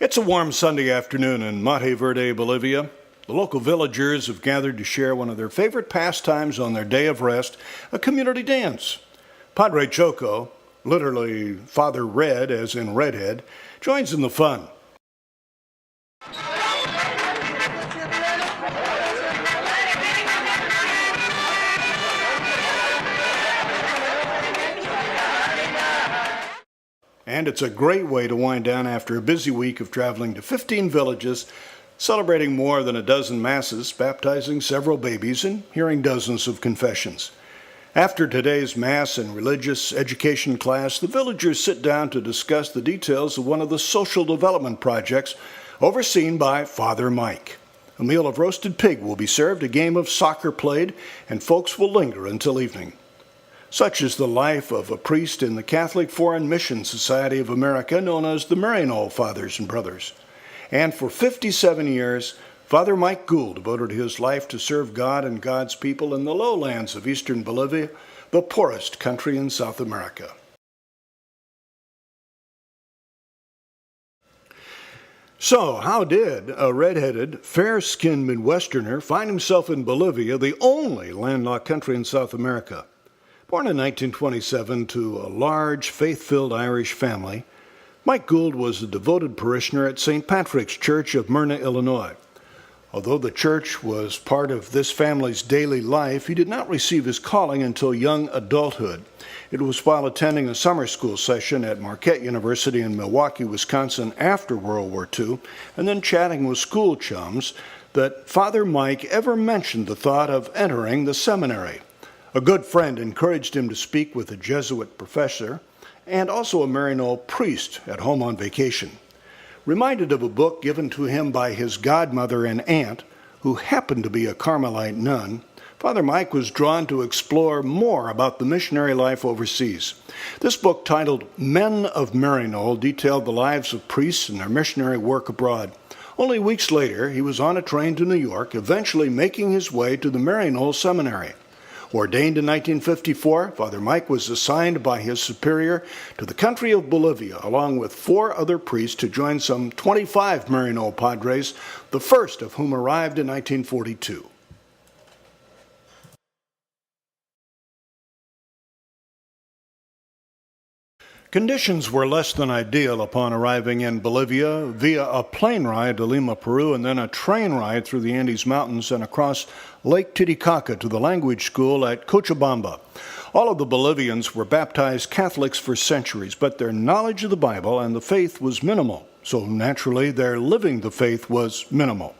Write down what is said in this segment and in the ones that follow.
It's a warm Sunday afternoon in Monte Verde, Bolivia. The local villagers have gathered to share one of their favorite pastimes on their day of rest, a community dance. Padre Choco, literally Father Red as in redhead, joins in the fun. And it's a great way to wind down after a busy week of traveling to 15 villages, celebrating more than a dozen masses, baptizing several babies, and hearing dozens of confessions. After today's mass and religious education class, the villagers sit down to discuss the details of one of the social development projects overseen by Father Mike. A meal of roasted pig will be served, a game of soccer played, and folks will linger until evening. Such is the life of a priest in the Catholic Foreign Mission Society of America, known as the Maryknoll Fathers and Brothers. And for 57 years, Father Mike Gould devoted his life to serve God and God's people in the lowlands of eastern Bolivia, the poorest country in South America. So, how did a red-headed, fair-skinned Midwesterner find himself in Bolivia, the only landlocked country in South America? Born in 1927 to a large, faith-filled Irish family, Mike Gould was a devoted parishioner at St. Patrick's Church of Myrna, Illinois. Although the church was part of this family's daily life, he did not receive his calling until young adulthood. It was while attending a summer school session at Marquette University in Milwaukee, Wisconsin after World War II, and then chatting with school chums, that Father Mike ever mentioned the thought of entering the seminary. A good friend encouraged him to speak with a Jesuit professor and also a Maryknoll priest at home on vacation. Reminded of a book given to him by his godmother and aunt, who happened to be a Carmelite nun, Father Mike was drawn to explore more about the missionary life overseas. This book, titled Men of Maryknoll, detailed the lives of priests and their missionary work abroad. Only weeks later, he was on a train to New York, eventually making his way to the Maryknoll Seminary. Ordained in 1954, Father Mike was assigned by his superior to the country of Bolivia, along with 4 other priests, to join some 25 Maryknoll Padres, the first of whom arrived in 1942. Conditions were less than ideal upon arriving in Bolivia via a plane ride to Lima, Peru, and then a train ride through the Andes Mountains and across Lake Titicaca to the language school at Cochabamba. All of the Bolivians were baptized Catholics for centuries, but their knowledge of the Bible and the faith was minimal, so naturally their living the faith was minimal.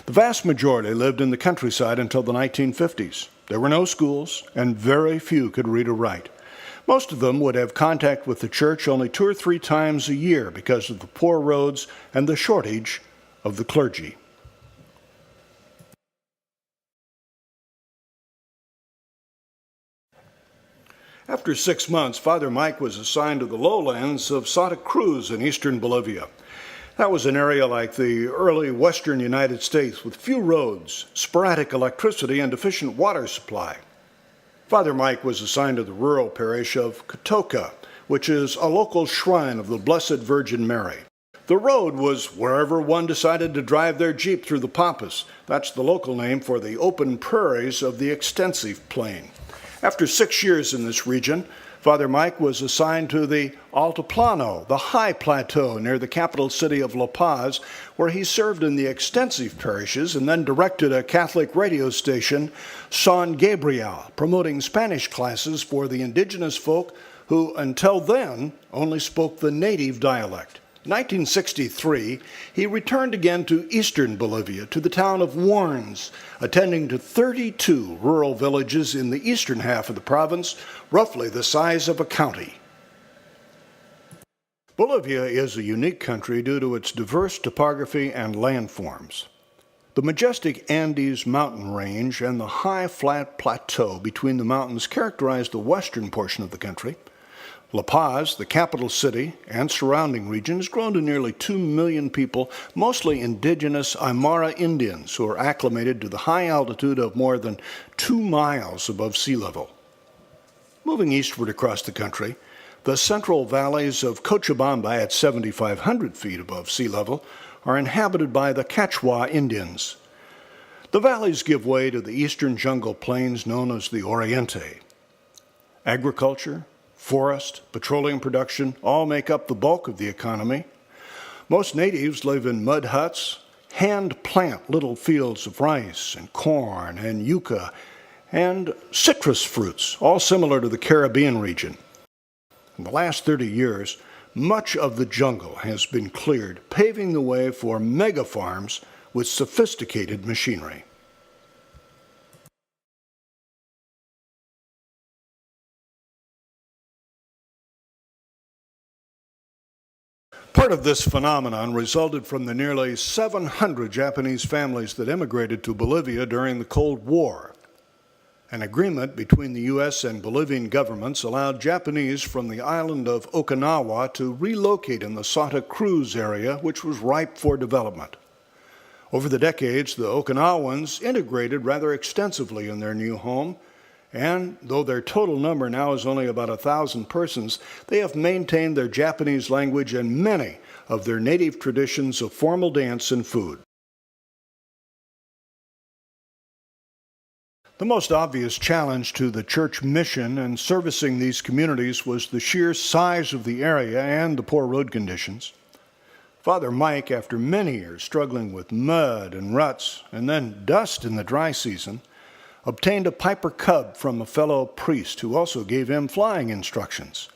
The vast majority lived in the countryside until the 1950s. There were no schools, and very few could read or write. Most of them would have contact with the church only 2 or 3 times a year because of the poor roads and the shortage of the clergy. After 6 months, Father Mike was assigned to the lowlands of Santa Cruz in eastern Bolivia. That was an area like the early western United States with few roads, sporadic electricity, and deficient water supply. Father Mike was assigned to the rural parish of Cotoca, which is a local shrine of the Blessed Virgin Mary. The road was wherever one decided to drive their Jeep through the Pampas. That's the local name for the open prairies of the extensive plain. After 6 years in this region, Father Mike was assigned to the Altiplano, the high plateau near the capital city of La Paz, where he served in the extensive parishes and then directed a Catholic radio station, San Gabriel, promoting Spanish classes for the indigenous folk who, until then, only spoke the native dialect. In 1963, he returned again to eastern Bolivia, to the town of Warnes, attending to 32 rural villages in the eastern half of the province, roughly the size of a county. Bolivia is a unique country due to its diverse topography and landforms. The majestic Andes mountain range and the high flat plateau between the mountains characterize the western portion of the country. La Paz, the capital city and surrounding region, has grown to nearly 2 million people, mostly indigenous Aymara Indians who are acclimated to the high altitude of more than 2 miles above sea level. Moving eastward across the country, The central valleys of Cochabamba at 7,500 feet above sea level are inhabited by the Quechua Indians. The valleys give way to the eastern jungle plains known as the Oriente. Agriculture, forest, petroleum production all make up the bulk of the economy. Most natives live in mud huts, hand plant little fields of rice and corn and yucca and citrus fruits, all similar to the Caribbean region. In the last 30 years, much of the jungle has been cleared, paving the way for mega farms with sophisticated machinery. Part of this phenomenon resulted from the nearly 700 Japanese families that immigrated to Bolivia during the Cold War. An agreement between the U.S. and Bolivian governments allowed Japanese from the island of Okinawa to relocate in the Santa Cruz area, which was ripe for development. Over the decades, the Okinawans integrated rather extensively in their new home, and though their total number now is only about 1,000 persons, they have maintained their Japanese language and many of their native traditions of formal dance and food. The most obvious challenge to the church mission in servicing these communities was the sheer size of the area and the poor road conditions. Father Mike, after many years struggling with mud and ruts and then dust in the dry season, obtained a Piper cub from a fellow priest who also gave him flying instructions.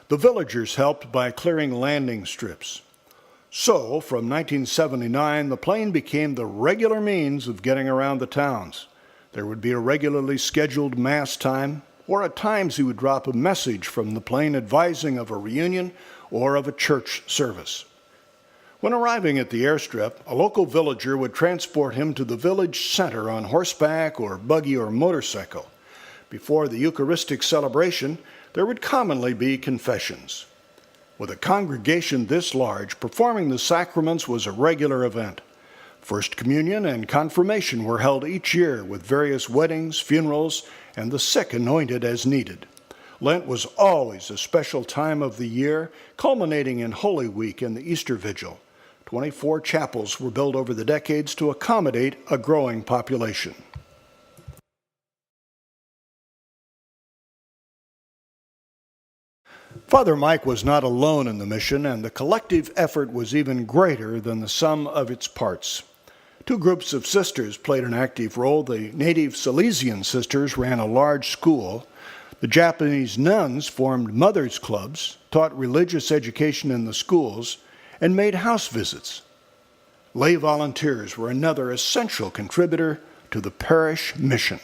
The villagers helped by clearing landing strips. So, from 1979, the plane became the regular means of getting around the towns. There would be a regularly scheduled mass time, or at times he would drop a message from the plane advising of a reunion or of a church service. When arriving at the airstrip, a local villager would transport him to the village center on horseback or buggy or motorcycle. Before the Eucharistic celebration, there would commonly be confessions. With a congregation this large, performing the sacraments was a regular event. First Communion and Confirmation were held each year with various weddings, funerals, and the sick anointed as needed. Lent was always a special time of the year, culminating in Holy Week and the Easter Vigil. 24 chapels were built over the decades to accommodate a growing population. Father Mike was not alone in the mission, and the collective effort was even greater than the sum of its parts. Two groups of sisters played an active role. The native Silesian sisters ran a large school. The Japanese nuns formed mothers' clubs, taught religious education in the schools, and made house visits. Lay volunteers were another essential contributor to the parish mission.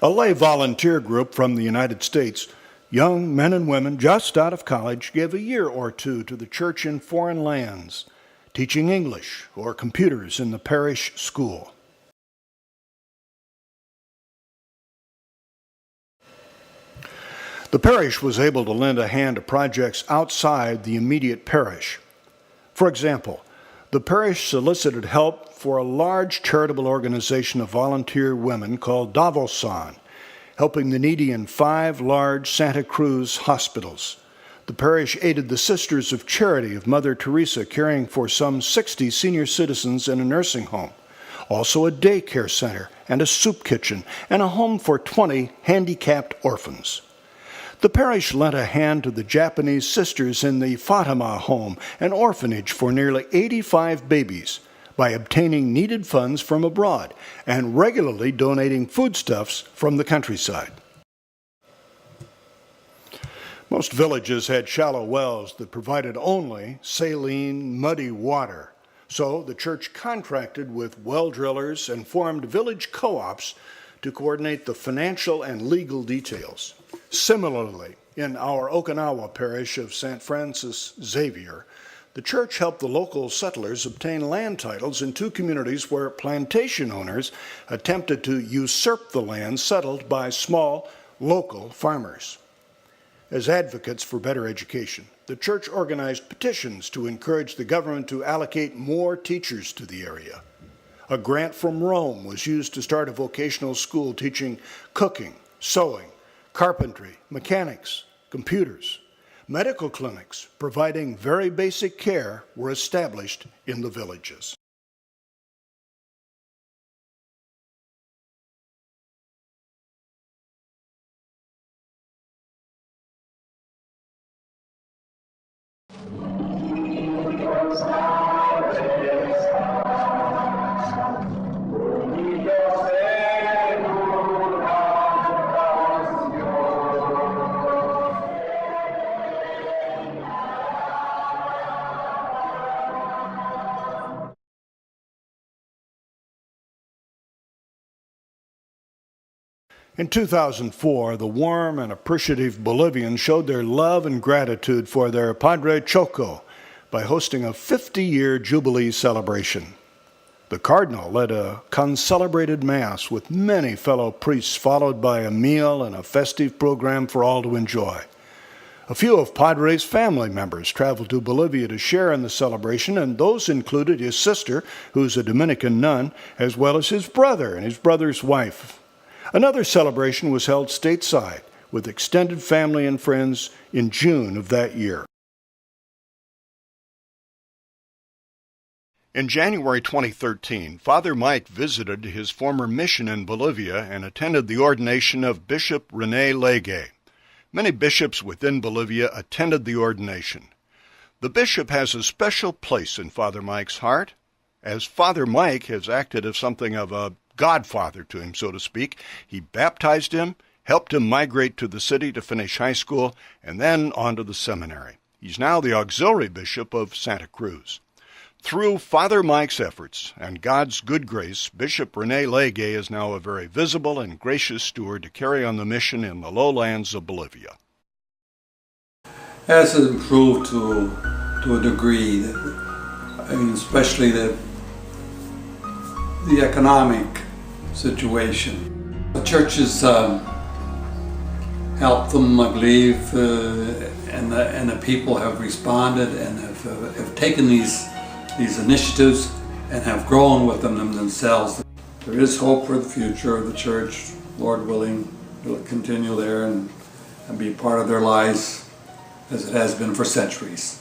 A lay volunteer group from the United States, young men and women just out of college, gave a year or two to the church in foreign lands, teaching English or computers in the parish school. The parish was able to lend a hand to projects outside the immediate parish. For example, the parish solicited help for a large charitable organization of volunteer women called Davosan, helping the needy in 5 large Santa Cruz hospitals. The parish aided the Sisters of Charity of Mother Teresa, caring for some 60 senior citizens in a nursing home, also a daycare center and a soup kitchen, and a home for 20 handicapped orphans. The parish lent a hand to the Japanese sisters in the Fatima home, an orphanage for nearly 85 babies, by obtaining needed funds from abroad and regularly donating foodstuffs from the countryside. Most villages had shallow wells that provided only saline, muddy water. So the church contracted with well drillers and formed village co-ops to coordinate the financial and legal details. Similarly, in our Okinawa parish of St. Francis Xavier, the church helped the local settlers obtain land titles in 2 communities where plantation owners attempted to usurp the land settled by small, local farmers. As advocates for better education, the church organized petitions to encourage the government to allocate more teachers to the area. A grant from Rome was used to start a vocational school teaching cooking, sewing, carpentry, mechanics, computers. Medical clinics providing very basic care were established in the villages. In 2004, the warm and appreciative Bolivians showed their love and gratitude for their Padre Choco by hosting a 50-year Jubilee celebration. The Cardinal led a concelebrated Mass with many fellow priests, followed by a meal and a festive program for all to enjoy. A few of Padre's family members traveled to Bolivia to share in the celebration, and those included his sister, who's a Dominican nun, as well as his brother and his brother's wife. Another celebration was held stateside with extended family and friends in June of that year. In January 2013, Father Mike visited his former mission in Bolivia and attended the ordination of Bishop René Legge. Many bishops within Bolivia attended the ordination. The bishop has a special place in Father Mike's heart, as Father Mike has acted as something of a godfather to him, so to speak. He baptized him, helped him migrate to the city to finish high school, and then on to the seminary. He's now the auxiliary bishop of Santa Cruz. Through Father Mike's efforts and God's good grace, Bishop René Legge is now a very visible and gracious steward to carry on the mission in the lowlands of Bolivia. Has improved to a degree, especially the economic situation. The churches helped them, I believe, and the people have responded and have taken these initiatives and have grown with them themselves. There is hope for the future of the church. Lord willing, it'll continue there and be part of their lives as it has been for centuries.